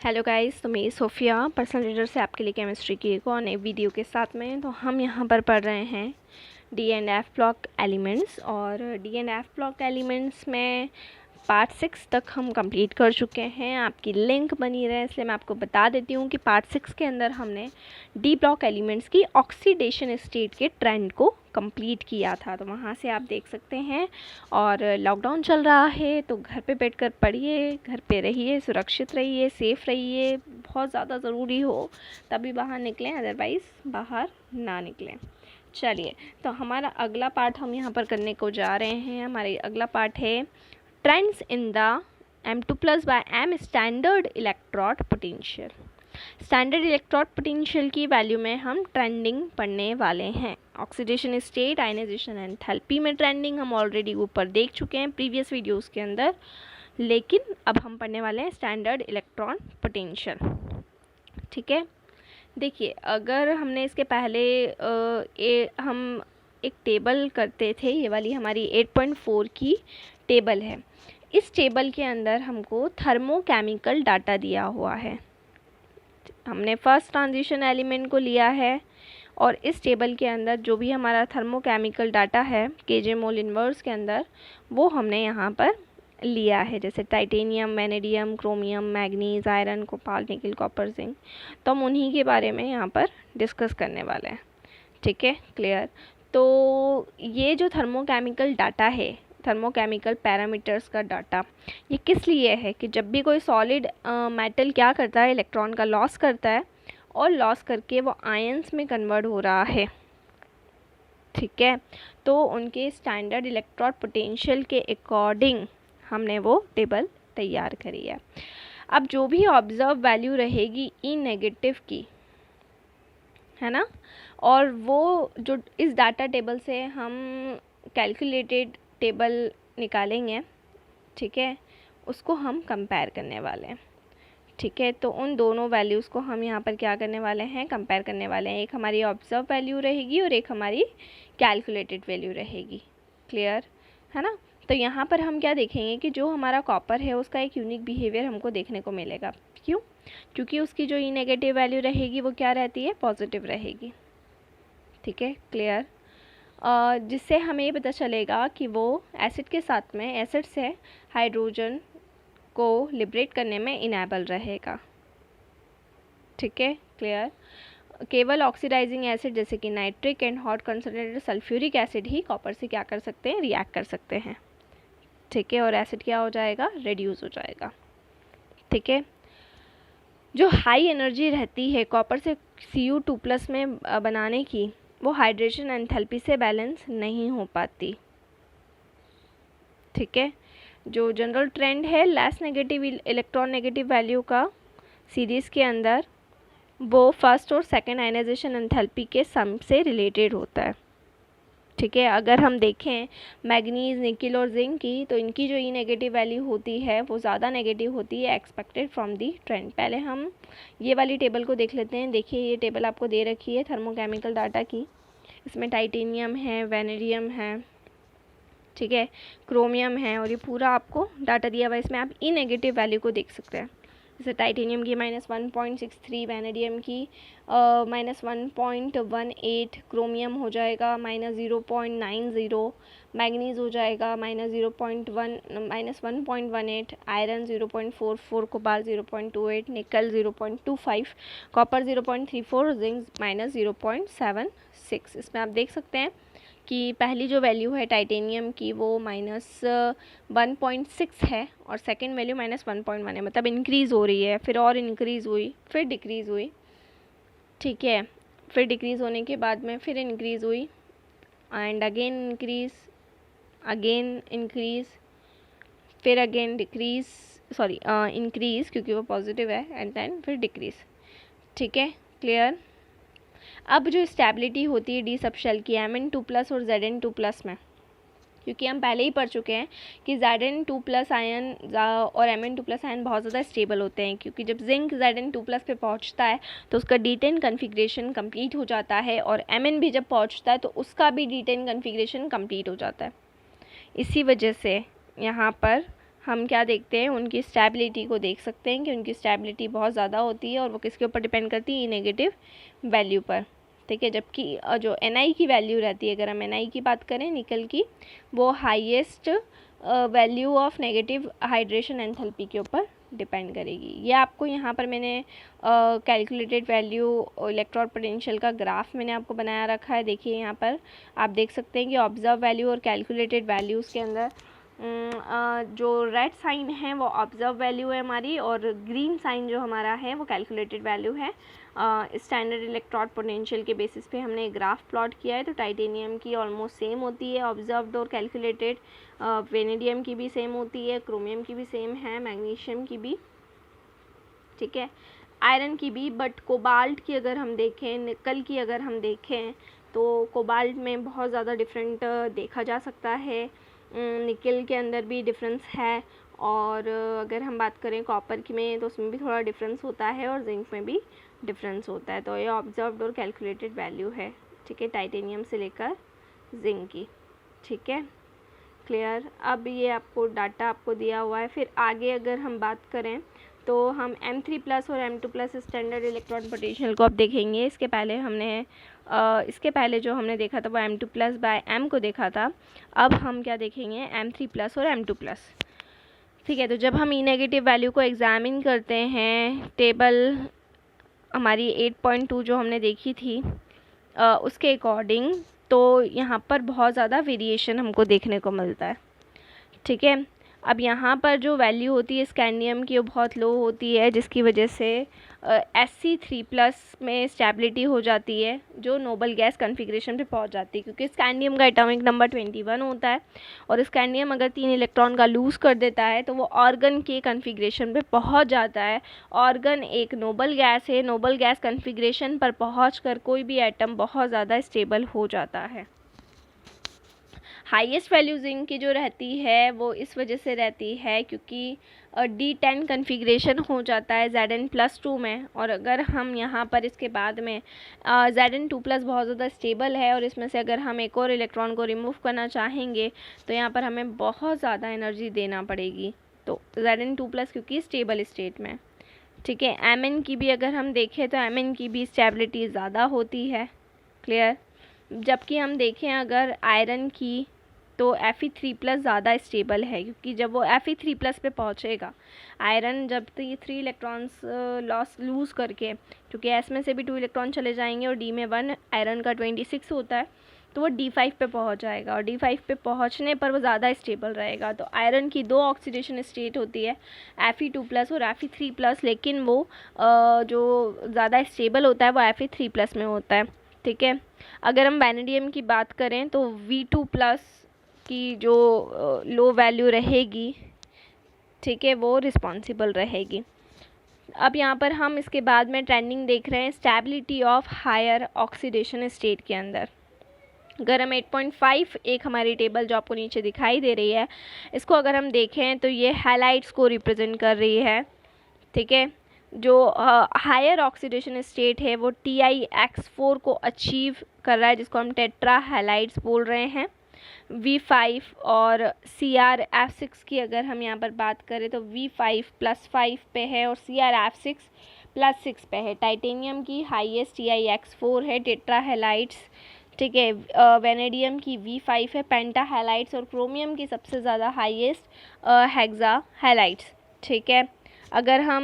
Hello guys, तो मैं Sophia personal reader से आपके लिए केमिस्ट्री की एक और नई वीडियो के साथ में। तो हम यहाँ पर पढ़ रहे हैं D and F block elements, और D and F block elements में पार्ट 6 तक हम कंप्लीट कर चुके हैं। आपकी लिंक बनी रहे इसलिए मैं आपको बता देती हूँ कि पार्ट 6 के अंदर हमने डी ब्लॉक एलिमेंट्स की ऑक्सीडेशन स्टेट के ट्रेंड को कंप्लीट किया था, तो वहाँ से आप देख सकते हैं। और लॉकडाउन चल रहा है तो घर पे बैठकर पढ़िए, घर पे रहिए, सुरक्षित रहिए, सेफ़ रहिए। बहुत ज़्यादा ज़रूरी हो तभी बाहर निकलें, अदरवाइज़ बाहर ना निकलें। चलिए, तो हमारा अगला पार्ट हम यहाँ पर करने को जा रहे हैं। हमारा अगला पार्ट है trends in the M2+/M standard electrode potential. Standard electrode potential की वैल्यू में हम ट्रेंडिंग पढ़ने वाले हैं। ऑक्सीडेशन स्टेट, आयनाइजेशन एंथैल्पी में ट्रेंडिंग हम ऑलरेडी ऊपर देख चुके हैं प्रीवियस वीडियोस के अंदर, लेकिन अब हम पढ़ने वाले हैं स्टैंडर्ड इलेक्ट्रॉन पोटेंशियल। ठीक है, देखिए, अगर हमने इसके पहले हम एक टेबल करते थे, ये वाली हमारी 8.4 की टेबल है। इस टेबल के अंदर हमको थर्मोकेमिकल डाटा दिया हुआ है। हमने फर्स्ट ट्रांजिशन एलिमेंट को लिया है और इस टेबल के अंदर जो भी हमारा थर्मोकेमिकल डाटा है केजे मोल इनवर्स के अंदर, वो हमने यहाँ पर लिया है, जैसे titanium, vanadium, chromium, manganese, iron, कोपाल, निकल, कॉपर, जिंक। तो हम उन्हीं के बारे में यहाँ पर डिस्कस करने वाले हैं। ठीक है, क्लियर। तो ये जो थर्मोकेमिकल डाटा है, थर्मोकेमिकल पैरामीटर्स का डाटा, ये किस लिए है कि जब भी कोई सॉलिड मेटल क्या करता है, इलेक्ट्रॉन का लॉस करता है और लॉस करके वो आयंस में कन्वर्ट हो रहा है। ठीक है, तो उनके स्टैंडर्ड इलेक्ट्रोड पोटेंशियल के अकॉर्डिंग हमने वो टेबल तैयार करी है। अब जो भी ऑब्जर्व वैल्यू रहेगी ई नेगेटिव की, है ना, और वो जो इस डाटा टेबल से हम कैलकुलेटेड टेबल निकालेंगे, ठीक है, उसको हम कंपेयर करने वाले हैं। ठीक है, तो उन दोनों वैल्यूज़ को हम यहाँ पर क्या करने वाले हैं, कंपेयर करने वाले हैं। एक हमारी ऑब्जर्व वैल्यू रहेगी और एक हमारी कैलकुलेटेड वैल्यू रहेगी। क्लियर है ना। तो यहाँ पर हम क्या देखेंगे कि जो हमारा कॉपर है उसका एक यूनिक बिहेवियर हमको देखने को मिलेगा। क्यों? क्योंकि उसकी जो ई नेगेटिव वैल्यू रहेगी वो क्या रहती है, पॉजिटिव रहेगी। ठीक है, क्लियर। जिससे हमें ये पता चलेगा कि वो एसिड के साथ में, एसिड से हाइड्रोजन को लिबरेट करने में इनेबल रहेगा। ठीक है, क्लियर। केवल ऑक्सीडाइजिंग एसिड जैसे कि nitric and hot concentrated sulphuric acid he copper से क्या कर सकते हैं, रिएक्ट कर सकते हैं। ठीक है, और एसिड क्या हो जाएगा, रिड्यूस हो जाएगा। ठीक है, जो हाई एनर्जी रहती है कॉपर से Cu2+ में बनाने की, वो हाइड्रेशन एंथैल्पी से बैलेंस नहीं हो पाती। ठीक है, जो जनरल ट्रेंड है less negative electron negative value का सीरीज़ के अंदर, वो फर्स्ट और सेकंड आयनाइजेशन एंथैल्पी के सम से रिलेटेड होता है। ठीक है, अगर हम देखें मैग्नीज, निकल और जिंक की, तो इनकी जो ई नेगेटिव वैल्यू होती है वो ज़्यादा नेगेटिव होती है एक्सपेक्टेड फ्रॉम दी ट्रेंड। पहले हम ये वाली टेबल को देख लेते हैं। देखिए, ये टेबल आपको दे रखी है थर्मोकेमिकल डाटा की। इसमें टाइटेनियम है, वैनेडियम है, ठीक है, क्रोमियम है, और ये पूरा आपको डाटा दिया हुआ है। इसमें आप ई नेगेटिव वैल्यू को देख सकते हैं। जैसे टाइटेनियम की -1.63, वैनेडियम की -1.18, क्रोमियम हो जाएगा -0.90, मैग्नीज हो जाएगा -1.18, आयरन 0.44, कोबाल 0.28, निकल 0.25, कॉपर 0.34, जिंक -0.76। इसमें आप देख सकते हैं कि पहली जो वैल्यू है टाइटेनियम की वो -1.6 है और सेकंड वैल्यू -1.1 है, मतलब इंक्रीज़ हो रही है, फिर और इंक्रीज़ हुई, फिर डिक्रीज़ हुई। ठीक है, फिर डिक्रीज़ होने के बाद में फिर इंक्रीज़ हुई and again increase, again increase, फिर अगेन डिक्रीज़, सॉरी इंक्रीज़ क्योंकि वो पॉजिटिव है, एंड देन फिर डिक्रीज़। ठीक है, क्लियर। अब जो स्टेबिलिटी होती है डी सब शेल की Mn2+ और Zn2+ में, क्योंकि हम पहले ही पढ़ चुके हैं कि Zn2+ आयन और Mn2+ आयन बहुत ज़्यादा स्टेबल होते हैं, क्योंकि जब जिंक Zn2+ पे पहुंचता है तो उसका D10 कन्फिग्रेशन कंप्लीट हो जाता है, और Mn भी जब पहुंचता है तो उसका भी D10 कन्फिग्रेशन कंप्लीट हो जाता है। इसी वजह से यहाँ पर हम क्या देखते हैं, उनकी स्टेबिलिटी को देख सकते हैं कि उनकी स्टेबिलिटी बहुत ज़्यादा होती है और वो किसके ऊपर डिपेंड करती है, नेगेटिव वैल्यू पर। ठीक है, जबकि जो Ni की वैल्यू रहती है, अगर हम Ni की बात करें निकल की, वो highest value of negative hydration enthalpy के ऊपर डिपेंड करेगी। ये आपको यहाँ पर मैंने कैलकुलेटेड वैल्यू इलेक्ट्रॉन पोटेंशियल का ग्राफ मैंने आपको बनाया रखा है। देखिए यहाँ पर आप देख सकते हैं कि ऑब्जर्व वैल्यू और कैलकुलेटेड वैल्यूज़ के अंदर जो रेड साइन है वो ऑब्जर्व वैल्यू है हमारी, और ग्रीन साइन जो हमारा है वो कैलकुलेटेड वैल्यू है। स्टैंडर्ड इलेक्ट्रॉन पोटेंशियल के बेसिस पे हमने ग्राफ प्लॉट किया है। तो टाइटेनियम की ऑलमोस्ट सेम होती है ऑब्जर्व्ड और कैलकुलेटेड, वेनेडियम की भी सेम होती है, क्रोमियम की भी सेम है, मैग्नीशियम की भी, ठीक है, आयरन की भी। बट कोबाल्ट की अगर हम देखें, निकल की अगर हम देखें, तो कोबाल्ट में बहुत ज़्यादा डिफरेंट देखा जा सकता है, निकल के अंदर भी डिफरेंस है, और अगर हम बात करें कॉपर की में तो उसमें भी थोड़ा डिफरेंस होता है, और जिंक में भी डिफरेंस होता है। तो ये ऑब्जर्व्ड और कैलकुलेटेड वैल्यू है, ठीक है, टाइटेनियम से लेकर जिंक की, ठीक है, क्लियर। अब ये आपको डाटा आपको दिया हुआ है। फिर आगे अगर हम बात करें तो हम M3+ और M2+ स्टैंडर्ड इलेक्ट्रॉन पोटेंशियल को अब देखेंगे। इसके पहले जो हमने देखा था वो M2+/M को देखा था। अब हम क्या देखेंगे, M3+ और M2+, ठीक है। तो जब हम ई नेगेटिव वैल्यू को एग्जामिन करते हैं, टेबल हमारी 8.2 जो हमने देखी थी उसके अकॉर्डिंग, तो यहाँ पर बहुत ज़्यादा वेरिएशन हमको देखने को मिलता है, ठीक है। अब यहाँ पर जो वैल्यू होती है स्कैंडियम की वो बहुत लो होती है, जिसकी वजह से Sc3+ में स्टेबिलिटी हो जाती है, जो नोबल गैस कॉन्फ़िगरेशन पे पहुँच जाती है, क्योंकि स्कैंडियम का एटॉमिक नंबर 21 होता है, और स्कैंडियम अगर 3 इलेक्ट्रॉन का लूज़ कर देता है तो वो ऑर्गन के कॉन्फ़िगरेशन पे पहुँच जाता है। ऑर्गन एक नोबल गैस है, नोबल गैस कॉन्फ़िगरेशन पर पहुँच कर कोई भी एटम बहुत ज़्यादा स्टेबल हो जाता है। हाईएस्ट वैल्यू जिंक की जो रहती है वो इस वजह से रहती है क्योंकि D10 कन्फिग्रेशन हो जाता है Zn+2 में, और अगर हम यहाँ पर इसके बाद में Zn2+ बहुत ज़्यादा स्टेबल है, और इसमें से अगर हम एक और इलेक्ट्रॉन को रिमूव करना चाहेंगे तो यहाँ पर हमें बहुत ज़्यादा एनर्जी देना पड़ेगी। तो Zn2+ क्योंकि स्टेबल स्टेट में, ठीक है। Mn की भी अगर हम देखें तो Mn की भी स्टेबिलिटी ज़्यादा होती है, क्लियर। जबकि हम देखें अगर आयरन की तो Fe3+ ज़्यादा स्टेबल है, क्योंकि जब वो Fe3+ पे पहुँचेगा, आयरन जब तो ये 3 इलेक्ट्रॉन्स लूज़ करके, क्योंकि S में से भी 2 इलेक्ट्रॉन चले जाएंगे और D में 1, आयरन का 26 होता है, तो वो D5 पे पहुँच जाएगा, और D5 पे पहुँचने पर वो ज़्यादा स्टेबल रहेगा। तो आयरन की 2 ऑक्सीडेशन स्टेट होती है, Fe2+ और Fe3+, लेकिन वो जो ज़्यादा स्टेबल होता है वो Fe3+ में होता है, ठीक है। अगर हम वैनेडियम की बात करें तो V2+ की जो लो वैल्यू रहेगी, ठीक है, वो रिस्पॉन्सिबल रहेगी। अब यहाँ पर हम इसके बाद में ट्रेंडिंग देख रहे हैं stability of higher oxidation state के अंदर। अगर हम 8.5 एक हमारी टेबल जो आपको नीचे दिखाई दे रही है, इसको अगर हम देखें तो ये हैलाइड्स को रिप्रेजेंट कर रही है, ठीक है। जो हायर ऑक्सीडेशन स्टेट है वो TiX4 को अचीव कर रहा है, जिसको हम टेट्रा हैलाइड्स बोल रहे हैं। V5 और CrF6 की अगर हम यहाँ पर बात करें तो V5+5 पे है और CrF6+6 पे है। टाइटेनियम की हाईएस्ट TiX4 है, टेट्रा हैलाइड्स, ठीक है। वेनेडियम की V5 है, पेंटा हैलाइड्स, और क्रोमियम की सबसे ज़्यादा हाईएस्ट हेक्सा हैलाइड्स, ठीक है। अगर हम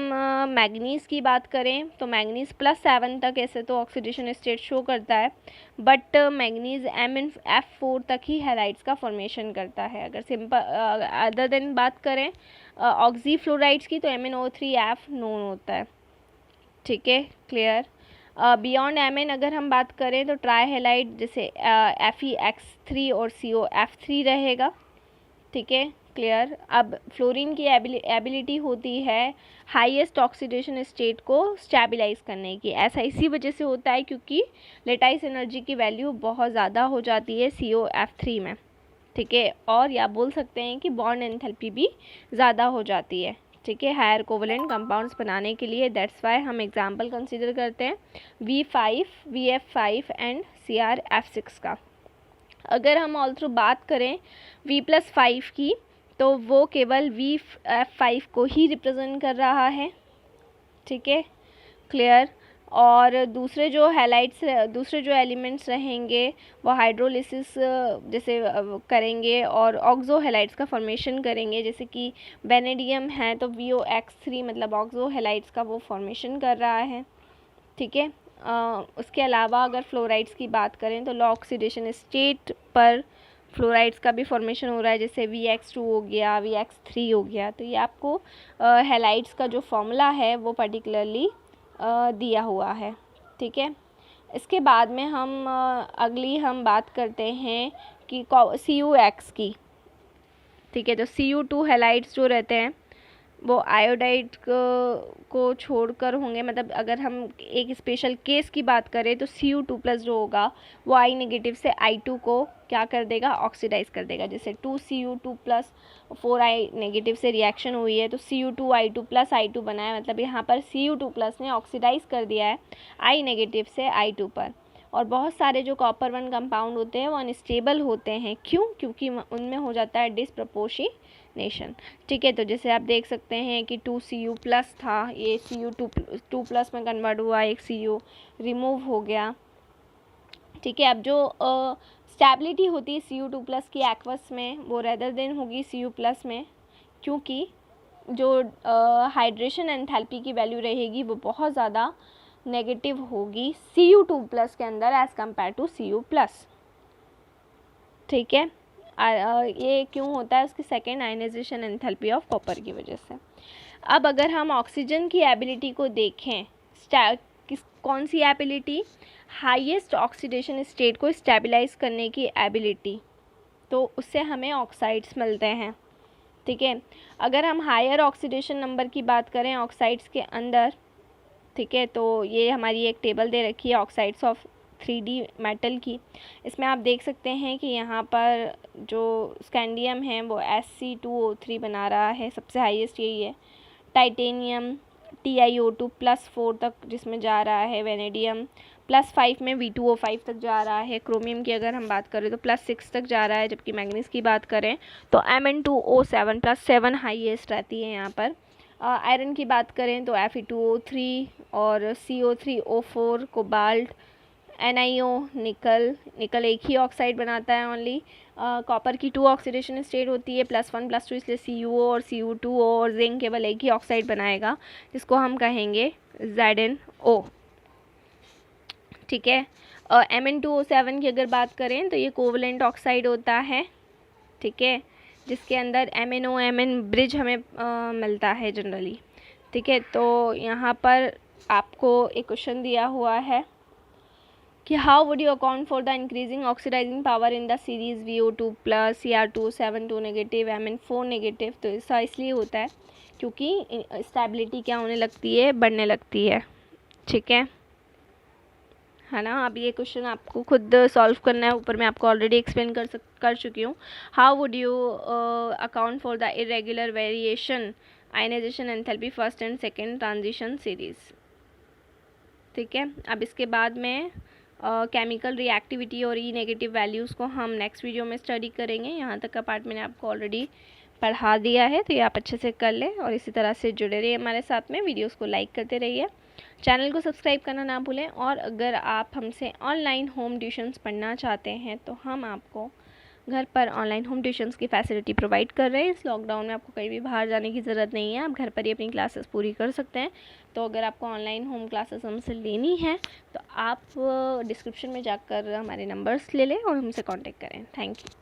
मैग्नीज़ की बात करें तो मैग्नीज़ +7 तक ऐसे तो ऑक्सीडेशन स्टेट शो करता है, बट मैग्नीज़ MnF4 तक ही हैलाइड्स का फॉर्मेशन करता है। अगर सिंपल अदर देन बात करें ऑक्सीफ्लोराइड्स की तो MnO3F नोन होता है, ठीक है, क्लियर। बियॉन्ड Mn अगर हम बात करें तो ट्राई हैलाइड जैसे FeX3 और COF3 रहेगा, ठीक है, क्लियर। अब फ्लोरीन की एबिलिटी होती है हाईएस्ट ऑक्सीडेशन स्टेट को स्टेबलाइज करने की। ऐसा इसी वजह से होता है क्योंकि लेटाइस एनर्जी की वैल्यू बहुत ज़्यादा हो जाती है COF3 में, ठीक है, और या बोल सकते हैं कि बॉन्ड एंथैल्पी भी ज़्यादा हो जाती है, ठीक है, हायर कोवलेंट कंपाउंड्स बनाने के लिए। दैट्स वाई हम एग्जाम्पल कंसिडर करते हैं V5, VF5 एंड CrF6 का। अगर हम ऑल्सो बात करें V+5 की तो वो केवल VF5 को ही रिप्रेजेंट कर रहा है, ठीक है, क्लियर। और दूसरे जो एलिमेंट्स रहेंगे वो हाइड्रोलिसिस जैसे करेंगे और ऑक्सो हैलाइड्स का फॉर्मेशन करेंगे, जैसे कि वेनेडियम है तो VOX3 मतलब ऑक्सो हैलाइड्स का वो फॉर्मेशन कर रहा है, ठीक है। उसके अलावा अगर फ्लोराइड्स की बात करें तो लो ऑक्सीडेशन स्टेट पर फ्लोराइड्स का भी फॉर्मेशन हो रहा है, जैसे VX2 हो गया, VX3 हो गया। तो ये आपको हैलाइड्स का जो फॉर्मूला है वो पर्टिकुलरली दिया हुआ है, ठीक है। इसके बाद में हम बात करते हैं कि CuX की, ठीक है। तो Cu2 हैलाइड्स जो रहते हैं वो आयोडाइड को छोड़कर होंगे, मतलब अगर हम एक स्पेशल केस की बात करें तो Cu2+ जो होगा वो I नेगेटिव से I2 को क्या कर देगा, ऑक्सीडाइज कर देगा। जैसे 2Cu2+ 4I नेगेटिव से रिएक्शन हुई है तो Cu2I2+ I2 बना है, मतलब यहाँ पर Cu2+ ने ऑक्सीडाइज कर दिया है I नेगेटिव से I2 पर। और बहुत सारे जो कॉपर 1 कंपाउंड होते हैं वो अनस्टेबल होते हैं, क्यों? क्योंकि उनमें हो जाता है डिसप्रपोर्शनेशन, ठीक है। तो जैसे आप देख सकते हैं कि 2Cu+ था, ये Cu2+ में कन्वर्ट हुआ, एक Cu रिमूव हो गया, ठीक है। अब जो स्टेबिलिटी होती है Cu2+ की एक्वस में वो रेदर देन होगी Cu+ में, क्योंकि जो हाइड्रेशन एंथैल्पी की वैल्यू रहेगी वो बहुत ज़्यादा नेगेटिव होगी Cu2+ के अंदर एज़ कम्पेयर टू Cu+, ठीक है। ये क्यों होता है? उसकी second ionisation enthalpy of copper की वजह से। अब अगर हम ऑक्सीजन की एबिलिटी को देखें, कौन सी एबिलिटी? हाईएस्ट ऑक्सीडेशन स्टेट को स्टेबलाइज करने की एबिलिटी, तो उससे हमें ऑक्साइड्स मिलते हैं, ठीक है। अगर हम हायर ऑक्सीडेशन नंबर की बात करें ऑक्साइड्स के अंदर, ठीक है, तो ये हमारी एक टेबल दे रखी है ऑक्साइड्स ऑफ 3D मेटल की। इसमें आप देख सकते हैं कि यहाँ पर जो स्कैंडियम है वो Sc2O3 बना रहा है, सबसे हाईएस्ट यही है। टाइटेनियम TiO2+4 तक जिसमें जा रहा है, वेनेडियम +5 में V2O5 तक जा रहा है। क्रोमियम की अगर हम बात करें तो +6 तक जा रहा है, जबकि मैग्नीज की बात करें तो Mn2O7 +7 हाईएस्ट रहती है यहाँ पर। आयरन की बात करें तो Fe2O3 और CO3O4, कोबाल्ट, NiO, निकल एक ही ऑक्साइड बनाता है ओनली। कॉपर की 2 ऑक्सीडेशन स्टेट होती है, +1 +2, इसलिए CuO और Cu2O, और जिंक केवल एक ही ऑक्साइड बनाएगा जिसको हम कहेंगे ZnO, ठीक है। Mn2O7 की अगर बात करें तो ये कोवलेंट ऑक्साइड होता है, ठीक है, जिसके अंदर MnO ब्रिज हमें मिलता है जनरली, ठीक है। तो यहाँ पर आपको एक क्वेश्चन दिया हुआ है कि how would you account for the increasing oxidising power in the series VO2+, Cr272 negative, Mn4 negative. तो ऐसा इसलिए होता है क्योंकि स्टेबिलिटी क्या होने लगती है, बढ़ने लगती है, ठीक है ना। अब ये क्वेश्चन आपको खुद सॉल्व करना है, ऊपर मैं आपको ऑलरेडी एक्सप्लेन कर चुकी हूँ। How would you account for the irregular variation ionisation enthalpy first and second transition series, ठीक है। अब इसके बाद में केमिकल रिएक्टिविटी और ई नेगेटिव वैल्यूज़ को हम नेक्स्ट वीडियो में स्टडी करेंगे। यहाँ तक का पार्ट मैंने आपको ऑलरेडी पढ़ा दिया है, तो ये आप अच्छे से कर लें और इसी तरह से जुड़े रहिए हमारे साथ में। वीडियोस को लाइक करते रहिए, चैनल को सब्सक्राइब करना ना भूलें। और अगर आप हमसे ऑनलाइन होम ट्यूशन्स पढ़ना चाहते हैं तो हम आपको घर पर ऑनलाइन होम ट्यूशन्स की फैसिलिटी प्रोवाइड कर रहे हैं। इस लॉकडाउन में आपको कहीं भी बाहर जाने की ज़रूरत नहीं है, आप घर पर ही अपनी क्लासेस पूरी कर सकते हैं। तो अगर आपको ऑनलाइन होम क्लासेस हमसे लेनी है तो आप डिस्क्रिप्शन में जाकर हमारे नंबर्स ले लें और हमसे कांटेक्ट करें। Thank you.